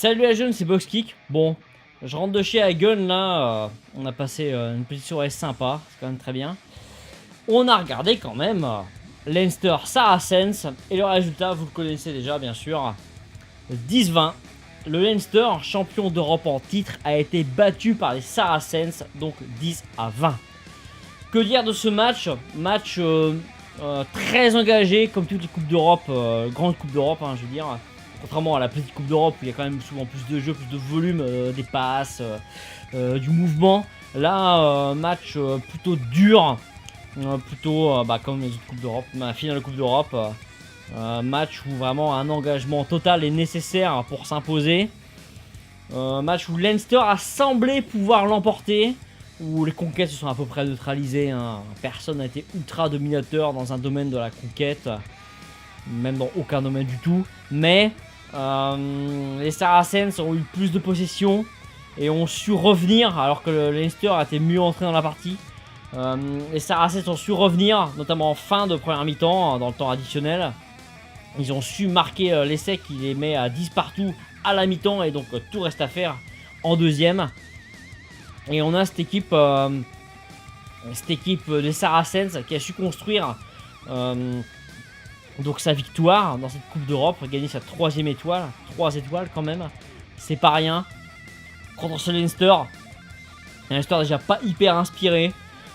Salut les jeunes, c'est Boxkick. Bon, je rentre de chez Hagen là, on a passé une petite soirée sympa, c'est quand même très bien. On a regardé quand même Leinster Saracens et le résultat, vous le connaissez déjà bien sûr, 10-20. Le Leinster, champion d'Europe en titre, a été battu par les Saracens, donc 10-20. Que dire de ce match? Match très engagé, comme toutes les Coupes d'Europe, grandes Coupes d'Europe, hein, je veux dire. Contrairement à la petite Coupe d'Europe où il y a quand même souvent plus de jeux, plus de volume, des passes, du mouvement. Là, match plutôt dur, plutôt comme les autres Coupes d'Europe, la finale de Coupe d'Europe. Match où vraiment un engagement total est nécessaire pour s'imposer. Match où Leinster a semblé pouvoir l'emporter, où les conquêtes se sont à peu près neutralisées. Hein. Personne n'a été ultra dominateur dans un domaine de la conquête, même dans aucun domaine du tout. Mais les Saracens ont eu plus de possession et ont su revenir, alors que le Leinster a été mieux entré dans la partie. Les Saracens ont su revenir, notamment en fin de première mi-temps, dans le temps additionnel. Ils ont su marquer l'essai qui les met à 10 partout à la mi-temps, et donc tout reste à faire en deuxième. Et on a cette équipe des Saracens qui a su construire donc sa victoire dans cette Coupe d'Europe, gagner sa 3ème étoile, 3 étoiles quand même, c'est pas rien. Contre ce Leinster, un Leinster déjà pas hyper inspiré,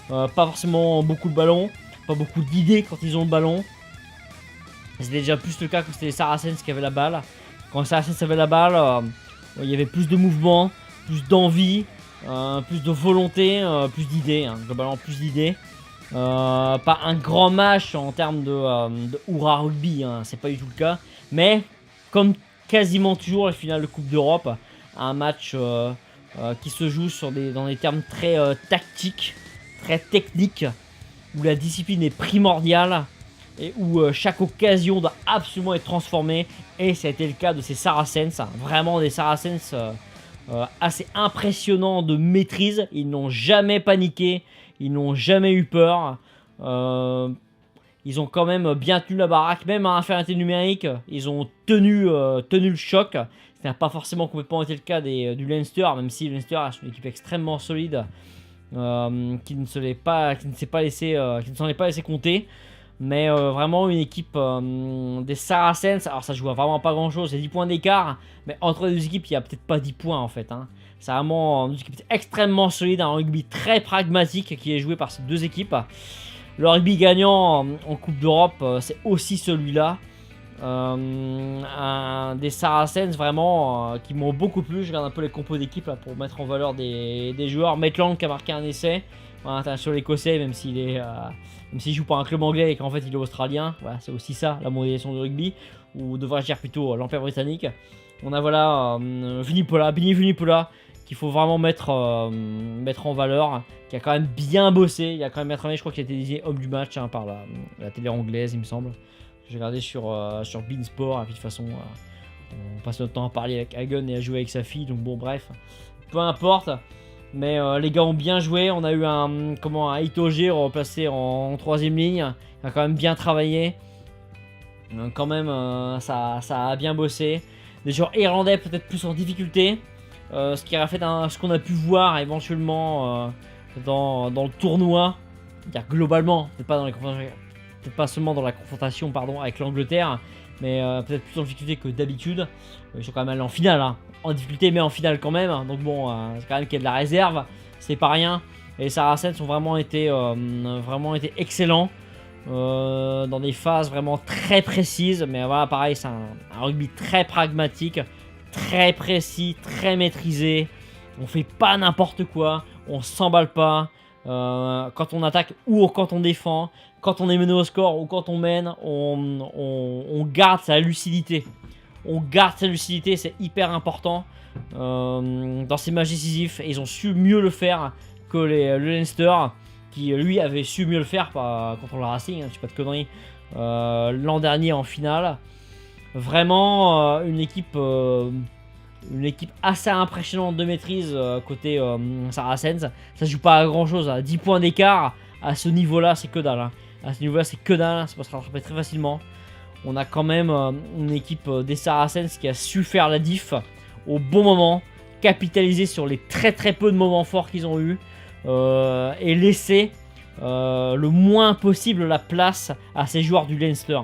pas forcément beaucoup de ballons, pas beaucoup d'idées quand ils ont le ballon. C'était déjà plus le cas quand c'était les Saracens qui avaient la balle. Quand les Saracens avaient la balle, il y avait plus de mouvement, plus d'envie, plus de volonté, plus d'idées, hein, globalement plus d'idées. Pas un grand match en termes de hurrah rugby, hein, c'est pas du tout le cas. Mais comme quasiment toujours les finales de Coupe d'Europe, un match qui se joue dans des termes très tactiques, très techniques, où la discipline est primordiale et où chaque occasion doit absolument être transformée. Et ça a été le cas de ces Saracens, hein, vraiment des Saracens assez impressionnants de maîtrise. Ils n'ont jamais paniqué. Ils n'ont jamais eu peur. Ils ont quand même bien tenu la baraque, même à infériorité numérique. Ils ont tenu le choc. Ce n'a pas forcément complètement été le cas du Leinster, même si le Leinster est une équipe extrêmement solide, qui ne s'en est pas laissé compter. Mais vraiment une équipe des Saracens. Alors ça joue à vraiment pas grand chose, c'est 10 points d'écart. Mais entre les deux équipes, il n'y a peut-être pas 10 points en fait. Hein. C'est vraiment une équipe extrêmement solide, un rugby très pragmatique qui est joué par ces deux équipes. Le rugby gagnant en Coupe d'Europe, c'est aussi celui-là. Des Saracens vraiment qui m'ont beaucoup plu. Je regarde un peu les compos d'équipe pour mettre en valeur des joueurs. Maitland qui a marqué un essai, sur l'écossais, même s'il joue pour un club anglais et qu'en fait il est australien. Voilà, c'est aussi ça la modélisation du rugby, ou devrais-je dire plutôt l'Empire britannique. On a Billy Vunipola, qu'il faut vraiment mettre en valeur, qui a quand même bien bossé. Il a quand même je crois qu'il a été désigné homme du match par la télé anglaise, il me semble. J'ai regardé sur Beansport, et puis de toute façon, on passe notre temps à parler avec Hagen et à jouer avec sa fille, donc bon, bref, peu importe. Mais les gars ont bien joué. On a eu un Itoge replacé en 3ème ligne. Il a quand même bien travaillé. Quand même, ça a bien bossé. Des joueurs irlandais peut-être plus en difficulté. Ce qui a fait ce qu'on a pu voir éventuellement dans le tournoi. C'est-à-dire globalement, peut-être pas seulement dans la confrontation avec l'Angleterre, mais peut-être plus en difficulté que d'habitude. Ils sont quand même allés en finale, hein. En difficulté, mais en finale quand même. Donc bon, c'est quand même qu'il y a de la réserve, c'est pas rien. Et les Saracens ont vraiment été excellents dans des phases vraiment très précises. Mais voilà, pareil, c'est un rugby très pragmatique, très précis, très maîtrisé. On fait pas n'importe quoi, on s'emballe pas. Quand on attaque ou quand on défend, quand on est mené au score ou quand on mène, on garde sa lucidité. On garde sa lucidité, c'est hyper important dans ces matchs décisifs. Et ils ont su mieux le faire que le Leinster, qui lui avait su mieux le faire contre le Racing, je sais pas de conneries, l'an dernier en finale. Vraiment une équipe assez impressionnante de maîtrise côté Saracens. Ça joue pas à grand chose, à 10 points d'écart. À ce niveau-là, c'est que dalle. Hein. À ce niveau-là, c'est que dalle, ça peut se rattraper très facilement. On a quand même une équipe des Saracens qui a su faire la diff au bon moment, capitaliser sur les très peu de moments forts qu'ils ont eu et laisser le moins possible la place à ces joueurs du Leinster.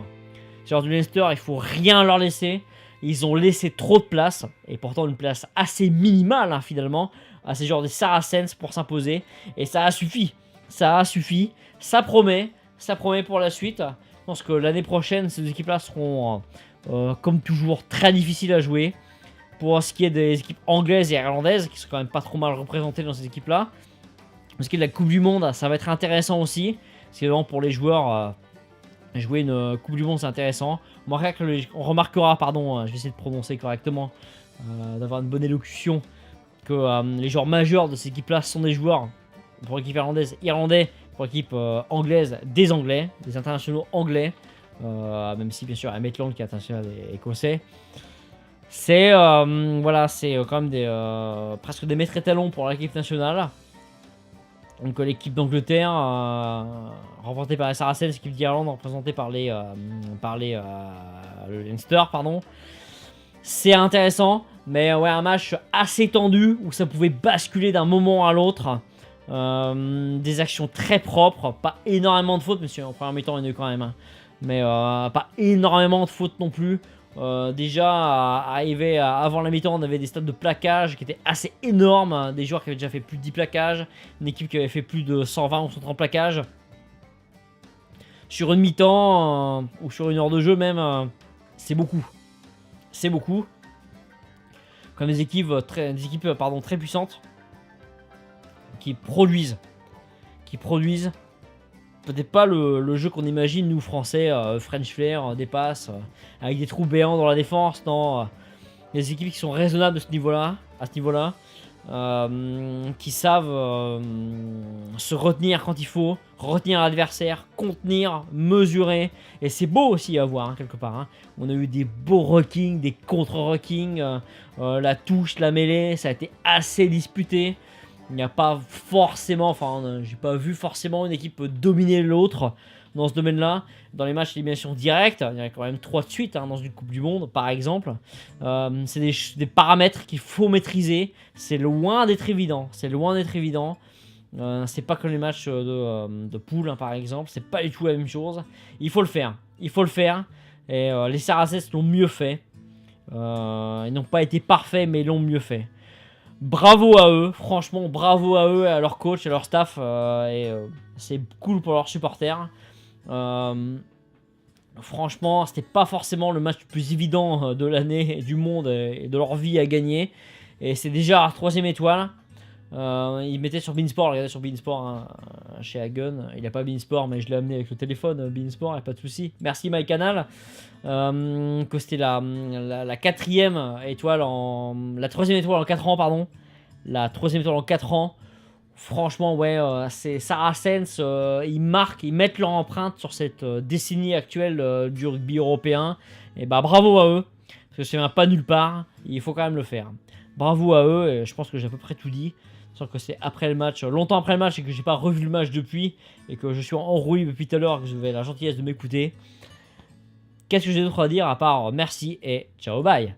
Ces joueurs du Leinster, il faut rien leur laisser. Ils ont laissé trop de place, et pourtant une place assez minimale hein, finalement, à ces joueurs des Saracens pour s'imposer. Et ça a suffi. Ça a suffi. Ça promet pour la suite. Je pense que l'année prochaine, ces équipes-là seront, comme toujours, très difficiles à jouer. Pour ce qui est des équipes anglaises et irlandaises, qui sont quand même pas trop mal représentées dans ces équipes-là. Pour ce qui est de la Coupe du Monde, ça va être intéressant aussi. C'est vraiment pour les joueurs, jouer une Coupe du Monde, c'est intéressant. On remarquera, je vais essayer de prononcer correctement, d'avoir une bonne élocution, que les joueurs majeurs de ces équipes-là sont des joueurs, pour l'équipe irlandaise, irlandais, pour l'équipe anglaise, des Anglais, des internationaux anglais, même si bien sûr il y a Maitland qui est international écossais. C'est voilà, c'est quand même presque des maîtres étalons pour l'équipe nationale. Donc l'équipe d'Angleterre, remportée par les Saracens, l'équipe d'Irlande représentée par le Leinster, pardon. C'est intéressant, mais ouais, un match assez tendu où ça pouvait basculer d'un moment à l'autre. Des actions très propres, pas énormément de fautes, mais en première mi-temps il y en a eu quand même, hein. Mais pas énormément de fautes non plus. Déjà, arrivé avant la mi-temps, on avait des stats de plaquage qui étaient assez énormes. Hein, des joueurs qui avaient déjà fait plus de 10 plaquages. Une équipe qui avait fait plus de 120 ou 130 plaquages. Sur une mi-temps, ou sur une heure de jeu même, c'est beaucoup. C'est beaucoup. Comme des équipes très puissantes. Qui produisent. Peut-être pas le jeu qu'on imagine, nous Français, French Flair, des passes, avec des trous béants dans la défense. Non, des équipes qui sont raisonnables de ce niveau-là, qui savent se retenir quand il faut, retenir l'adversaire, contenir, mesurer. Et c'est beau aussi à voir, hein, quelque part. Hein. On a eu des beaux rockings, des contre-rockings, la touche, la mêlée, ça a été assez disputé. Il n'y a pas forcément, j'ai pas vu forcément une équipe dominer l'autre dans ce domaine-là. Dans les matchs d'élimination directe, il y en a quand même 3 de suite hein, dans une Coupe du Monde, par exemple. C'est des paramètres qu'il faut maîtriser. C'est loin d'être évident. C'est pas comme les matchs de poule, hein, par exemple. C'est pas du tout la même chose. Il faut le faire. Et les Saracens l'ont mieux fait. Ils n'ont pas été parfaits, mais ils l'ont mieux fait. Bravo à eux, franchement, bravo à eux, à leur coach, à leur staff, c'est cool pour leurs supporters. Franchement, c'était pas forcément le match le plus évident de l'année, du monde et de leur vie à gagner. Et c'est déjà la 3ème étoile. Il mettait sur Beansport, regardez sur Beansport hein, chez Hagen. Il n'y a pas Beansport, mais je l'ai amené avec le téléphone. Beansport, il n'y a pas de souci. Merci MyCanal. Que c'était la 4ème étoile la 3ème étoile en 4 ans, pardon. La 3ème étoile en 4 ans. Franchement, ouais, c'est Saracens. Ils mettent leur empreinte sur cette décennie actuelle du rugby européen. Et bah bravo à eux. Parce que c'est pas nulle part. Il faut quand même le faire. Bravo à eux. Et je pense que j'ai à peu près tout dit. Sauf que c'est après le match, longtemps après le match, et que j'ai pas revu le match depuis, et que je suis enroué depuis tout à l'heure, que vous avez la gentillesse de m'écouter. Qu'est-ce que j'ai d'autre à dire à part merci et ciao bye.